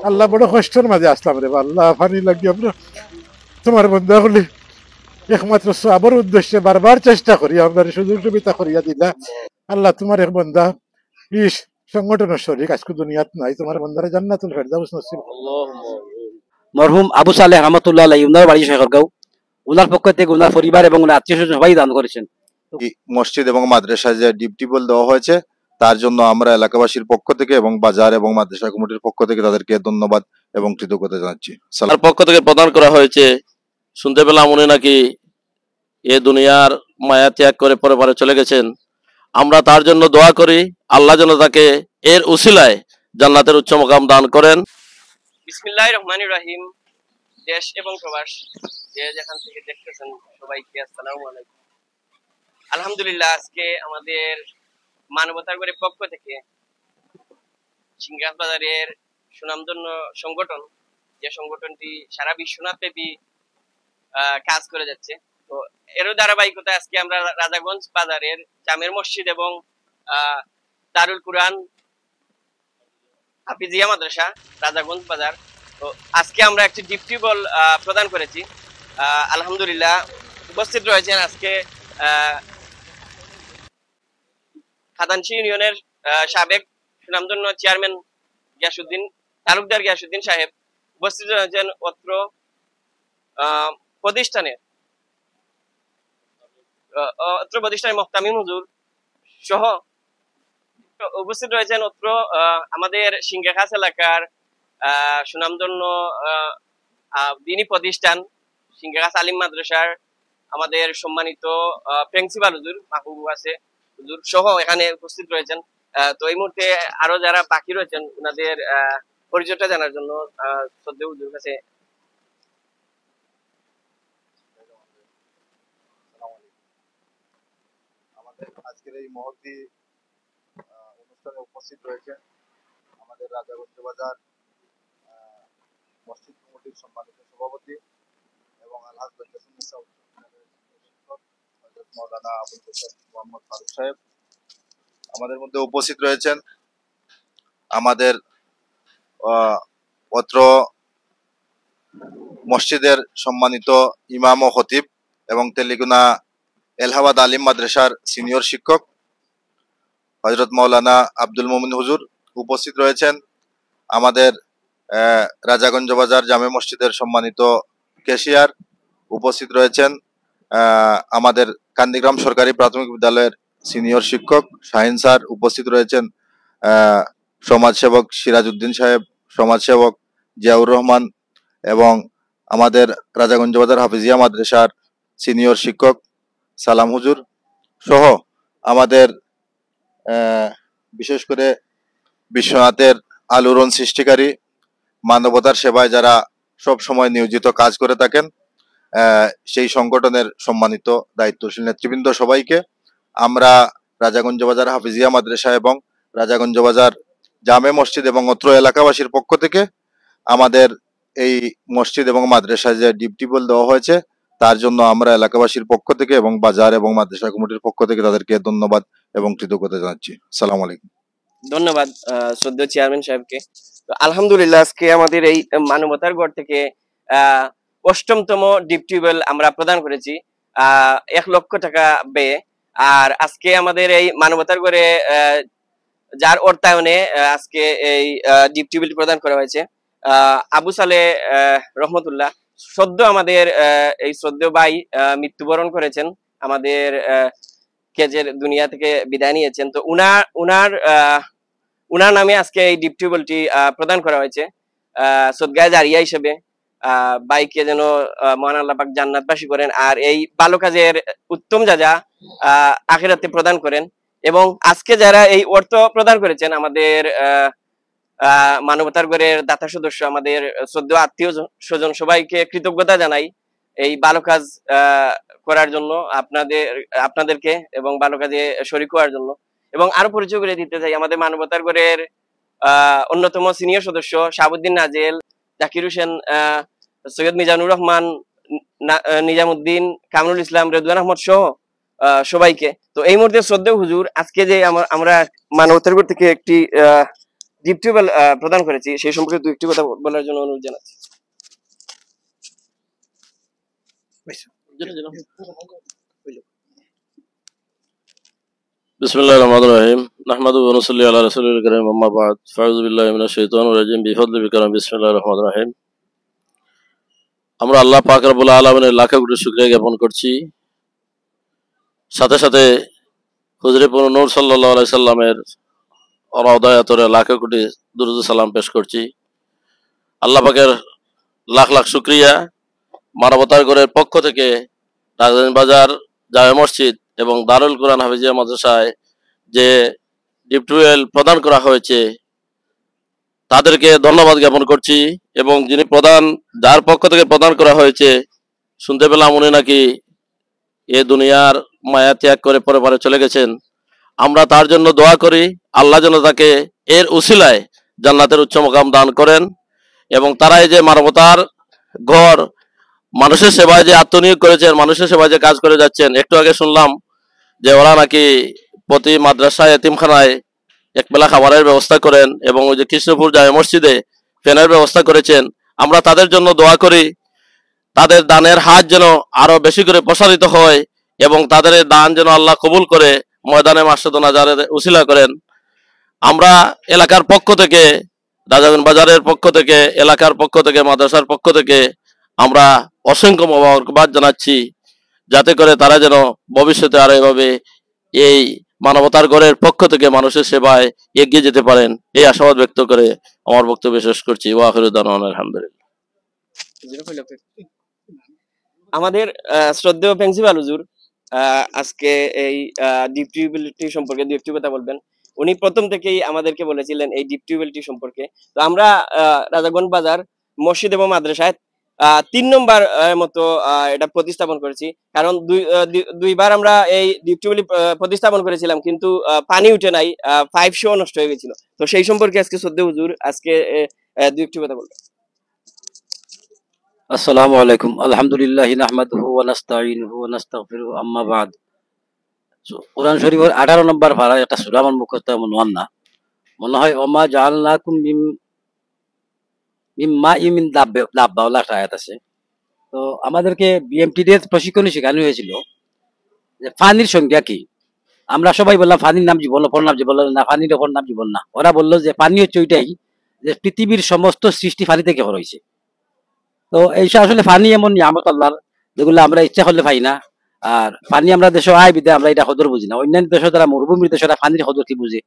আল্লাহ বড় কষ্টের মাঝে আসলাম রে আল্লাহ, ফানি লাগি আমরা তোমার বন্ধা হলে একমাত্র সবার উদ্দেশ্যে বারবার চেষ্টা করি, আমরা সুযোগ সুবিধা করিয়া দিলা। আল্লাহ তোমার এক বন্ধা ইস সংগঠনের শরীর আজকে দুনিয়াত নাই, তোমার বন্ধারে জান্নাতুল ফেরদাউস নসিব করো। মরহুম আবু সালেহ রহমতুল্লাহ আলাইহি উনার বাড়ি শেখরগাঁও। উনার পক্ষ থেকে উনার পরিবার এবং উনার আত্মীয় স্বজন সবাই দান করেছেন। মসজিদ এবং মাদ্রাসায় যে ডিপ টিউবওয়েল দেওয়া হয়েছে তার জন্য আমরা এলাকাবাসীর পক্ষ থেকে এবং বাজার এবং মাদ্রাসা কমিটির পক্ষ থেকে তাদেরকে ধন্যবাদ এবং কৃতজ্ঞতা জানাচ্ছি। তার পক্ষ থেকে প্রদান করা হয়েছে। শুনতে পেলাম উনি নাকি এ দুনিয়ার মায়া ত্যাগ করে পরপারে চলে গেছেন। আমরা তার জন্য দোয়া করি, আল্লাহ যেন তাকে এর উসিলায় জান্নাতের উচ্চ মাকাম দান করেন। বিসমিল্লাহির রহমানির রহিম। দেশ এবং প্রবাস যে যেখান থেকে দেখতেছেন সবাইকে আসসালামু আলাইকুম। আলহামদুলিল্লাহ, আজকে আমাদের মানবতার গড়ের পক্ষ থেকে সিংগাস বাজারের সুনামধন্য সংগঠন, যে সংগঠনটি সারা বিশ্বব্যাপী কাজ করে যাচ্ছে, তো এরও ধারাবাহিকতা আজকে আমরা রাজাগঞ্জ বাজারের জামের মসজিদ এবং দারুল কুরআন হাফিজিয়া মাদ্রাসা রাজাগঞ্জ বাজার, তো আজকে আমরা একটি ডিপ টিউবওয়েল প্রদান করেছি। আলহামদুলিল্লাহ, উপস্থিত রয়েছেন আজকে খাদানশি ইউনিয়নের সাবেক সুনামধন্য চেয়ারম্যান গিয়াসউদ্দিন তালুকদার গিয়াসউদ্দিন সাহেব, উপস্থিত রয়েছেন অত্র প্রতিষ্ঠানের মুহতামিম হুজুর সহ উপস্থিত রয়েছেন অত্র আমাদের সিংগাখাস এলাকার সুনামধন্য দিনী প্রতিষ্ঠান সিংগাখাস আলিম মাদ্রাসার আমাদের সম্মানিত প্রিন্সিপাল হুজুর মাহবুব আছে হুজুর সহ এখানে উপস্থিত রয়েছেন। তো এই মুহূর্তে আরো যারা বাকি রয়েছেন ওনাদের পরিচয়টা জানার জন্য শ্রদ্ধেয় হুজুর কাছে। আমাদের আজকের এই মহতী অনুষ্ঠানে উপস্থিত রয়েছে আমাদের রাজাগঞ্জ বাজার মসজিদ কমিটির সম্মানিত সভাপতি এবং আলহাজ মৌলানা আবুল বশর মোহাম্মদ ফারুক সাহেব। আমাদের মধ্যে উপস্থিত রয়েছেন আমাদের অত্র মসজিদের সম্মানিত ইমাম ও খতিব এবং তেলিগুনা এলাহাবাদ আলিম মাদ্রাসার সিনিয়র শিক্ষক হযরত মাওলানা আব্দুল মুমিন হুজুর। উপস্থিত রয়েছেন আমাদের রাজাগঞ্জ বাজার জামে মসজিদের সম্মানিত ক্যাশিয়ার। উপস্থিত রয়েছেন আমাদের কান্দিগ্রাম সরকারি প্রাথমিক বিদ্যালয়ের সিনিয়র শিক্ষক শাহিন স্যার। উপস্থিত রয়েছেন সমাজসেবক সিরাজউদ্দিন সাহেব, সমাজসেবক জিয়াউর রহমান এবং আমাদের রাজাগঞ্জ বাজার হাফিজিয়া মাদ্রাসার সিনিয়র শিক্ষক সালাম হুজুর সহ আমাদের বিশেষ করে বিশ্বনাথের আলোড়ন সৃষ্টিকারী মানবতার সেবায় যারা সব সময় নিয়োজিত কাজ করে থাকেন সেই সংগঠনের সম্মানিত দায়িত্বশীল নেতৃবৃন্দ সবাইকে আমরা রাজাগঞ্জ বাজার হাফিজিয়া মাদ্রাসা এবং রাজাগঞ্জ বাজার জামে মসজিদ এবং অত্র এলাকাবাসীর পক্ষ থেকে আমাদের এই মসজিদ এবং মাদ্রাসায় যে ডিপ টিউবওয়েল দেওয়া হয়েছে তার জন্য আমরা এলাকাবাসীর পক্ষ থেকে এবং বাজার এবং মাদ্রাসা কমিটির পক্ষ থেকে তাদেরকে ধন্যবাদ এবং কৃতজ্ঞতা জানাচ্ছি। আসসালামু আলাইকুম। ধন্যবাদ শ্রদ্ধেয় চেয়ারম্যান সাহেবকে। তো আলহামদুলিল্লাহ, আজকে আমাদের এই মানবতার গড় থেকে 8তম ডিপ টিউবওয়েল আমরা প্রদান করেছি 1 লক্ষ টাকা ব্যয়ে। আর আজকে আমাদের এই মানবতার গড়ে যার অর্থায়নে আজকে এই ডিপ টিউবওয়েল প্রদান করা হয়েছে আবু সালেহ রহমতুল্লাহ সদ্য আমাদের এই শ্রদ্ধেয় ভাই মৃত্যুবরণ করেছেন, আমাদের কেজের দুনিয়া থেকে বিদায় নিয়েছেন। তো উনার নামে আজকে এই ডিপ টিউবওয়েলটি প্রদান করা হয়েছে সদগায়ে জারিয়া হিসেবে। বাইকে যেন মহান আল্লাহ পাক জান্নাতবাসী করেন আর এই ভালো কাজের উত্তম যা আখিরাতে প্রদান করেন। এবং আজকে যারা এই অর্থ প্রদান করেছেন আমাদের মানবতার গড়ের দাতা সদস্য, আমাদের শ্রদ্ধেয় আত্মীয় স্বজন সবাইকে কৃতজ্ঞতা জানাই এই ভালো কাজ করার জন্য, আপনাদেরকে এবং ভালো কাজে শরীক হওয়ার জন্য। এবং আরো পরিচয় করে দিতে চাই আমাদের মানবতার গড়ের অন্যতম সিনিয়র সদস্য শাহাবুদ্দিন নাজেল, জাকির হোসেন, সৈয়দ মিজানুর রহমান, নিজামুদ্দিন, কামরুল ইসলাম, রেদওয়ান আহমদ সহ সবাইকে। তো এই মুহূর্তে শ্রদ্ধেয় হুজুর আজকে যে আমরা মানবতার গড় থেকে একটি ডিপ টিউবওয়েল প্রদান করেছি সেই সম্পর্কে দু একটি কথা বলার জন্য অনুরোধ জানাচ্ছি। বিসমিল্লাহির রহমানির রহিম নাহমাদুহু ওয়া নুসাল্লি আলা রাসূলিল কারীম আম্মা বাদ ফাউযু বিল্লাহি মিনাশ শাইতানির রাজিম বিফাদলি বিকারম বিসমিল্লাহির রহমানির রহিম। আমরা আল্লাহ পাক রব্বুল আলামিনের লাখ কোটি শুকরিয়া জ্ঞাপন করছি, সাথে সাথে হুজুরে পুরো নূর সাল্লাল্লাহু আলাইহি সাল্লামের রওদায়াতরে লাখ কোটি দুরূদ সালাম পেশ করছি। আল্লাহ পাকের লাখ লাখ শুকরিয়া মানবতার গড়ের পক্ষ থেকে রাজধানী বাজার জামে মসজিদ এবং দারুল কোরআন হাফিজিয়া মাদ্রাসায় যে ডিপ টিউবওয়েল প্রদান করা হয়েছে তাদেরকে ধন্যবাদ জ্ঞাপন করছি। এবং যিনি যার পক্ষ থেকে প্রদান করা হয়েছে শুনতে পেলাম উনি নাকি এ দুনিয়ার মায়া ত্যাগ করে পরে চলে গেছেন। আমরা তার জন্য দোয়া করি, আল্লাহ যেন তাকে এর উসিলায় জান্নাতের উচ্চ মাকাম দান করেন এবং তারাই যে মানবতার ঘর মানুষের সেবায় যে আত্মনিয়োগ করেছেন, মানুষের সেবায় যে কাজ করে যাচ্ছেন। একটু আগে শুনলাম যে ওরা নাকি প্রতি মাদ্রাসায় এতিমখানায় একবেলা খাবারের ব্যবস্থা করেন এবং ওই যে কৃষ্ণপুর জামে মসজিদে ফ্যানের ব্যবস্থা করেছেন। আমরা তাদের জন্য দোয়া করি, তাদের দানের হাত যেন আরো বেশি করে প্রসারিত হয় এবং তাদের দান যেন আল্লাহ কবুল করে ময়দানে মাসুদ নাজারের উসিলা করেন। আমরা এলাকার পক্ষ থেকে, রাজাগঞ্জ বাজারের পক্ষ থেকে, এলাকার পক্ষ থেকে, মাদ্রাসার পক্ষ থেকে আমরা অসংখ্য মোবারকবাদ জানাচ্ছি, যাতে করে তারা যেন ভবিষ্যতে আরো এভাবে এই মানবতার গড়ের পক্ষ থেকে মানুষের সেবায় এগিয়ে যেতে পারেন, এই আশাবাদ ব্যক্ত করে আমার বক্তব্য শেষ করছি। ওয়া আখিরু দাওয়ানা আলহামদুলিল্লাহ। আমাদের শ্রদ্ধেয় প্রিন্সিপাল হুজুর আজকে এই ডিপ টিউবওয়েলটি সম্পর্কে দু একটি কথা বলবেন। উনি প্রথম থেকেই আমাদেরকে বলেছিলেন এই ডিপ টিউবওয়েলটি সম্পর্কে। তো আমরা রাজাগঞ্জ বাজার মসজিদ এবং মাদ্রাসায় 3 নম্বর মতো এটা প্রতিস্থাপন করেছি। কারণ দুইবার আমরা এই ডিপ টিউবওয়েল প্রতিস্থাপন করেছিলাম, কিন্তু পানি উঠে নাই, পাইপ সহ নষ্ট হয়ে গেছিল। তো সেই সম্পর্কে আজকে শ্রদ্ধেয় হুজুর আজকে দু একটি কথা বলবেন। আসসালামু আলাইকুম। আলহামদুলিল্লাহি নাহমাদুহু ওয়া নাস্তাঈনুহু ওয়া নাস্তাগফিরুহু আম্মা বাদ। কোরআন শরীফের 18 নম্বর পারায় একটা সূরা আমার মুখস্থ মনে না, মনে হয় ওমা জাআলনাকুম মিম্মা ইমিন দাব্বা ওলা একটা আয়াত আছে। তো আমাদেরকে বিএমটি দিয়ে প্রশিক্ষণে শেখানো হয়েছিল যে ফানির সংজ্ঞা কি। আমরা সবাই বললাম ফানির নাম জীবন, অপর নাম জীবন না, ফানির অপর নাম জীবন না। ওরা বললো যে পানি হচ্ছে ওইটাই যে পৃথিবীর সমস্ত সৃষ্টি পানি থেকে হয়েছে। তো এইসব আসলে পানি এমন নিয়ামত আল্লাহর, যেগুলো আমরা ইচ্ছা করলে পাই না। আর পানি আমরা দেশে আয় বিদে আমরা এটা কদর বুঝি না। অন্যান্য দেশে তারা মরুভূমির দেশে পানির কদর কি বুঝে।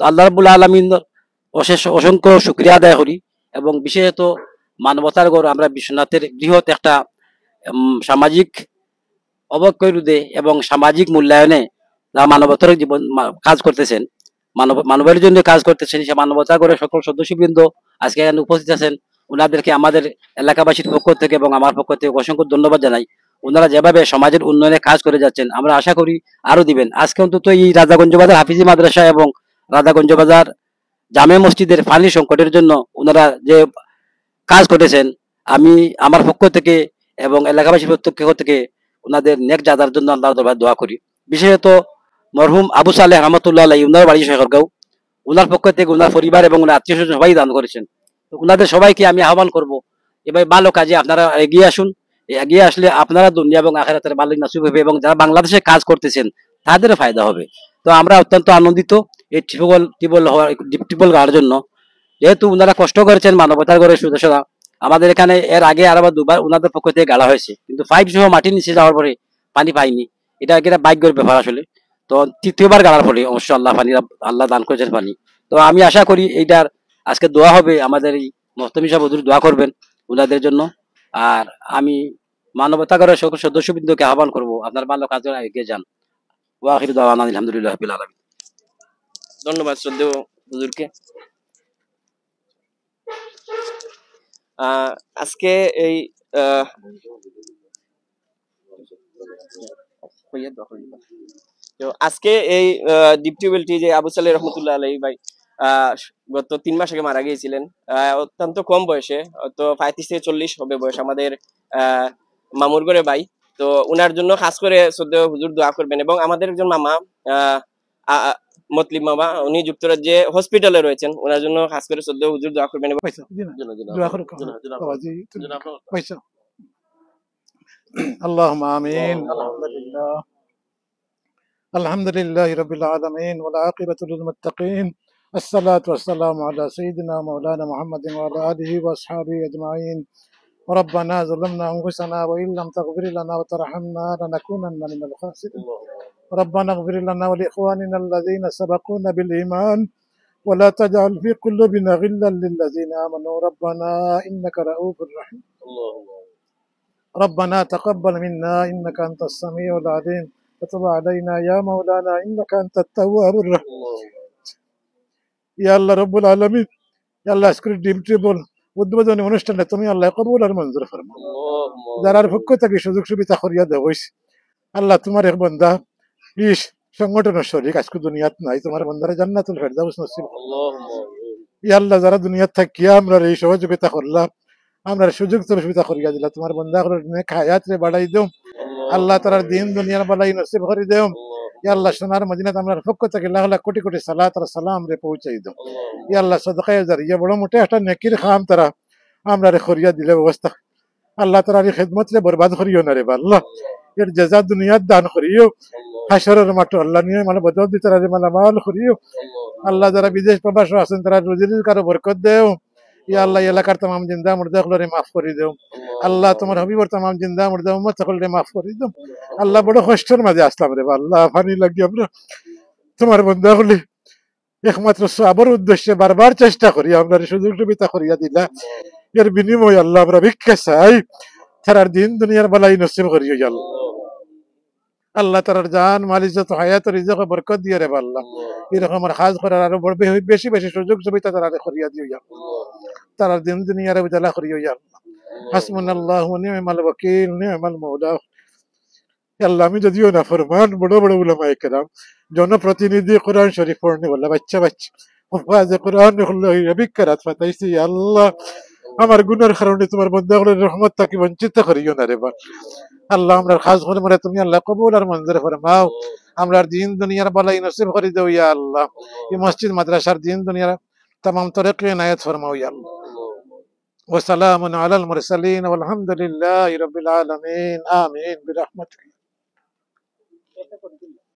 তো আল্লাহ রাব্বুল আলামিন অসংখ্য শুকরিয়া আদায় করি এবং বিশেষত মানবতার গড় আমরা বিশ্বনাথের বৃহৎ একটা সামাজিক অবক্ষয় রোধে এবং সামাজিক মূল্যায়নে যারা মানবতার জীবন কাজ করতেছেন, মানবের জন্য কাজ করতেছেন, সে মানবতার গড়ের সকল সদস্যবৃন্দ আজকে এখানে উপস্থিত আছেন। ওনাদেরকে আমাদের এলাকাবাসীর পক্ষ থেকে এবং আমার পক্ষ থেকে অসংখ্য ধন্যবাদ জানাই। ওনারা যেভাবে সমাজের উন্নয়নে কাজ করে যাচ্ছেন, আমরা আশা করি আরো দিবেন। আজকে অন্তত এই রাজাগঞ্জ বাজার হাফিজি মাদ্রাসা এবং রাজাগঞ্জ বাজার জামে মসজিদের পানি সংকটের জন্য ওনারা যে কাজ করেছেন, আমি আমার পক্ষ থেকে এবং এলাকাবাসীর পক্ষ থেকে ওনাদের নেক জাদার জন্য আল্লাহর দরবারে দোয়া করি। বিশেষত মরহুম আবু সালেহ রহমতুল্লাহ আলাইহি, ওনার বাড়ি শেখরগাঁও, ওনার পক্ষ থেকে ওনার পরিবার এবং ওনার আত্মীয় স্বজন সবাই দান করেছেন। তো ওনাদের সবাইকে আমি আহ্বান করব, এবার ভালো কাজে আপনারা এগিয়ে আসুন। এগিয়ে আসলে আপনারা দুনিয়া এবং আখিরাতের ভালো নসিব হবে এবং যারা বাংলাদেশে কাজ করতেছেন তাদেরও ফায়দা হবে। তো আমরা অত্যন্ত আনন্দিত এই টিউবওয়েল গাড়ার জন্য, যেহেতু ওনারা কষ্ট করেছেন মানবতার ঘরের সদস্যরা। আমাদের এখানে এর আগে আবার দুবার ওনাদের পক্ষ থেকে গাড়া হয়েছে, কিন্তু পাইপ সহ মাটির নিচে যাওয়ার পরে পানি পাইনি। এটা একটা ভাগ্যের ব্যাপার আসলে। তো তৃতীয়বার গাড়ার ফলে অবশ্য আল্লাহ দান করেছেন পানি। তো আমি আশা করি এইটার আজকে দোয়া হবে, আমাদের এই মোহতামিম সাহেব হুজুর দোয়া করবেন ওনাদের জন্য। আর আমি মানবতা ঘরের সকল সদস্যবৃন্দকে আহ্বান করবো আপনার ভালো কাজে এগিয়ে যান। ওয়া আখিরু দাওয়ানা আলহামদুলিল্লাহি রাব্বিল আলামিন। ধন্যবাদ শ্রদ্ধেয় হুজুরকে। আজকে এই আজকে এই ডিপ টিউবওয়েলটি যে আবু সালেহ রহমতুল্লাহ আলাইহি ভাই গত 3 মাস আগে মারা গিয়েছিলেন, অত্যন্ত কম বয়সে, তো 35 থেকে 40 হবে বয়স, আমাদের মামুর ঘরে ভাই। তো উনার জন্য খাস করে শ্রদ্ধেয় হুজুর দোয়া করবেন এবং আমাদের একজন মামা মতলিব মামা, উনি যুক্তরাজ্যে হসপিটালে রয়েছেন, ওনার জন্য খাস করে শ্রদ্ধেয় হুজুর দোয়া করবেন। পয়সা জি না জি না, জি না, দোয়া করো জি না, জি না, বাবাজি জি না, আপনার- পয়সা اللهم آمين اللهم- الحمد لله رب العالمين والعاقبة للمتقين الصلاة والسلام على سيدنا مولانا محمد وعلى آله وأصحابه أجمعين ربنا ظلمنا أنفسنا وإن لم تغفر لنا وترحمنا لنكونن من الخاسرين ربنا اغفر لنا ولإخواننا الذين سبقونا بالإيمان ولا تجعل في قلوبنا غلا للذين آمنوا ربنا إنك رؤوف رحيم ربنا تقبل منا إنك أنت السميع العليم وتب علينا يا مولانا إنك أنت التواب الرحيم يا الله رب العالمين يا الله আজকের ডিম টেবল উদ্বোধনী অনুষ্ঠানে তুমি আল্লাহ কবুল আর মঞ্জুর ফরমাও যারার পক্ষ থেকে সুযোগ সুবিধা করিয়া দেওয়া হয়েছে আল্লাহ তোমার এক বান্দা ইস সংগঠনের শরীর আজকে দুনিয়াত নাই তোমার বান্দারে জান্নাতুল ফেরদাউস নসিব ইয়া আল্লাহ যারা দুনিয়াত থাকিয়া আমরা এই সহযোগিতা করলাম আমরা সুযোগ সুবিধা করিয়া দিলা তোমার বান্দা নেক হায়াত রে বাড়াই দেও আল্লাহ তাআলার দিন দুনিয়ার বালাই নসিব করে দেও ইয়া আল্লাহ সোনার মদিনাত আমরা পক্ষ থেকে লাখ লাখ কোটি কোটি সালাত আর সালাম রে পৌঁছাই দেও ইয়া আল্লাহ সদকায়ে জারিয়া বড় মোটে একটা নেকির খাম তারা আমরা রে করিয়া দিলে ব্যবস্থা আল্লাহ তাআলার এই খিদমত রে বরবাদ করিও না রে আল্লাহ এর জাযা দুনিয়াত দান করিও হাসরের মাঠ আল্লাহ নিয়ে মানে বদল দিতে রে মালামাল করিও আল্লাহ যারা বিদেশ প্রবাস আছেন তারা রুজি রিজকারে বরকত দেও ইয়া আল্লাহ এলাকার तमाम জিন্দা মুর্দা গুলোরে মাফ করে দেও আল্লাহ তোমার হাবিবর तमाम জিন্দা মুর্দা উম্মত সকলরে মাফ করে দাও আল্লাহ বড় কষ্টের মাঝে আসলাম রে আল্লাহ পানি লাগি আমরা তোমার বান্দা হলে একমাত্র সবর উদ্দেশ্যে বারবার চেষ্টা করি আমরা সুযোগ সুবিধা করিয়া দিলা এর বিনিময়ে আল্লাহ আমরা ভিক্ষা চাই তারার দিন দুনিয়ার বালাই নসিব করিও আল্লাহ আল্লাহ তারার জান মাল ইজ্জত হায়াত রিজক বরকত দিয়ে রে আল্লাহ এরকম আর খাস করার আরো বেশি বেশি সুযোগ সুবিধা তারা করিয়া দিও তারার দিন দুনিয়ার উজালা করিও আল্লাহ হাসবুনাল্লাহু ওয়া নি'মাল ওয়াকিল নি'মাল মাওলা আল্লাহ আমি যদিও না ফরমান বড় বড় উলামায়ে কেরাম জনপ্রতিনিধি কোরআন শরীফ পড়নে বলা বাচ্চা হুফাজে কোরআন হইয়া বিকরাত ফাতাইছি আল্লাহ আমার গুনার কারণে তোমার বান্দাগুলোর রহমত থেকে বঞ্চিত করিও না রে আল্লাহ আমরা খাস করে মানে তুমি আল্লাহ কবুল আর মঞ্জুর ফরমাও আমরা দিন দুনিয়ার বালাই নসিব করে দাও ইয়া আল্লাহ এই মসজিদ মাদ্রাসার দিন দুনিয়ার तमाम তরিকে ইনায়াত ফরমাও ইয়া আল্লাহ وسلام على المرسلين والحمد لله رب العالمين آمين برحمتك